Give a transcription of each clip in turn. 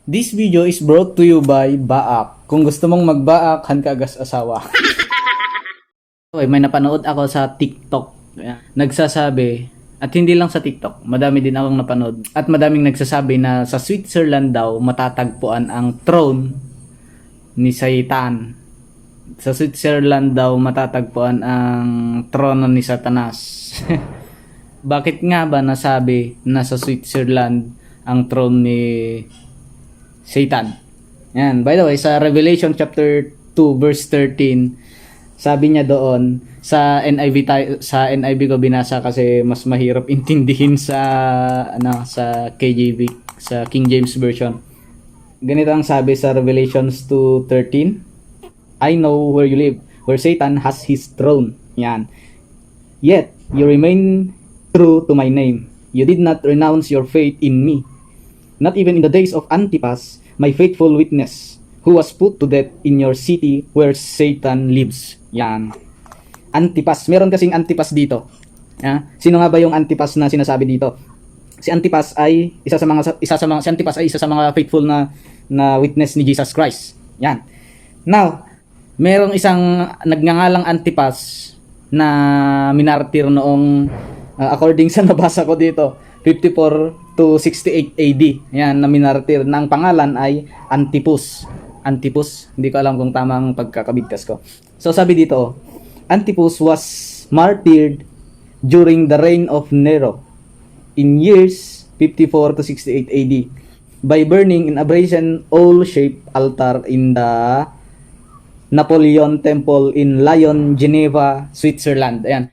This video is brought to you by Baak. Kung gusto mong magbaak, han kagas asawa. Okay, may napanood ako sa TikTok. Nagsasabi, at hindi lang sa TikTok, madami din akong napanood. At madaming nagsasabi na sa Switzerland daw matatagpuan ang throne ni Satan. Sa Switzerland daw matatagpuan ang trono ni Satanas. Bakit nga ba nasabi na sa Switzerland ang throne ni Satan? Yan. By the way, sa Revelation chapter 2 verse 13, sabi niya doon sa NIV ko binasa kasi mas mahirap intindihin sa sa KJV, sa King James version. Ganito ang sabi sa Revelations 2:13. I know where you live, where Satan has his throne. Yan. Yet you remain true to my name. You did not renounce your faith in me, not even in the days of Antipas, my faithful witness, who was put to death in your city where Satan lives. Yan. Antipas. Meron kasing Antipas dito. Sino nga ba yung Antipas na sinasabi dito? Si Antipas ay isa sa mga faithful na witness ni Jesus Christ. Yan. Now, merong isang nagngangalang Antipas na minartir noong according sa nabasa ko dito, 54 to 68 AD. Yan, na minartir. Na ang pangalan ay Antipus. Antipus, hindi ko alam kung tamang pagkakabigkas ko. So sabi dito, Antipus was martyred during the reign of Nero in years 54 to 68 AD by burning in a brazen owl-shaped altar in the Napoleon Temple in Lyon, Geneva, Switzerland. Ayan.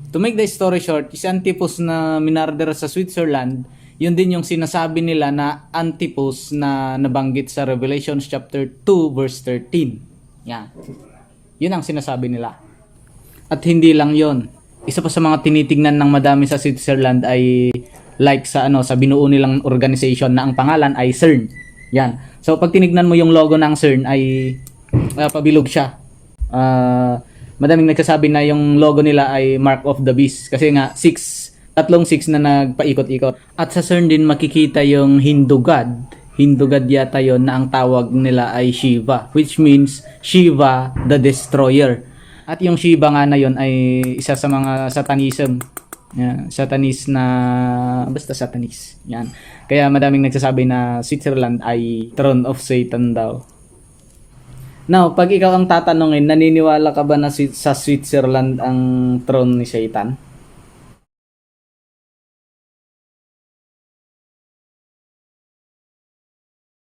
To make the story short, si Antipus na minarder sa Switzerland, yun din yung sinasabi nila na Antipus na nabanggit sa Revelation chapter 2 verse 13. Yan. Yun ang sinasabi nila. At hindi lang yun. Isa pa sa mga tinitingnan ng madami sa Switzerland ay like sa binuo nilang organization na ang pangalan ay CERN. Yan. So pag tinignan mo yung logo ng CERN ay pabilog siya. Madaming nagsasabi na yung logo nila ay Mark of the Beast kasi nga tatlong 6 na nagpaikot-ikot. At sa CERN din makikita yung Hindu God. Hindu God yata yon na ang tawag nila ay Shiva, which means Shiva the Destroyer. At yung Shiva nga na yon ay isa sa mga Satanism. Yan, Satanis na basta Satanis. Yan. Kaya madaming nagsasabi na Switzerland ay throne of Satan daw. Now, pag ikaw ang tatanungin, naniniwala ka ba na sa Switzerland ang throne ni Satan?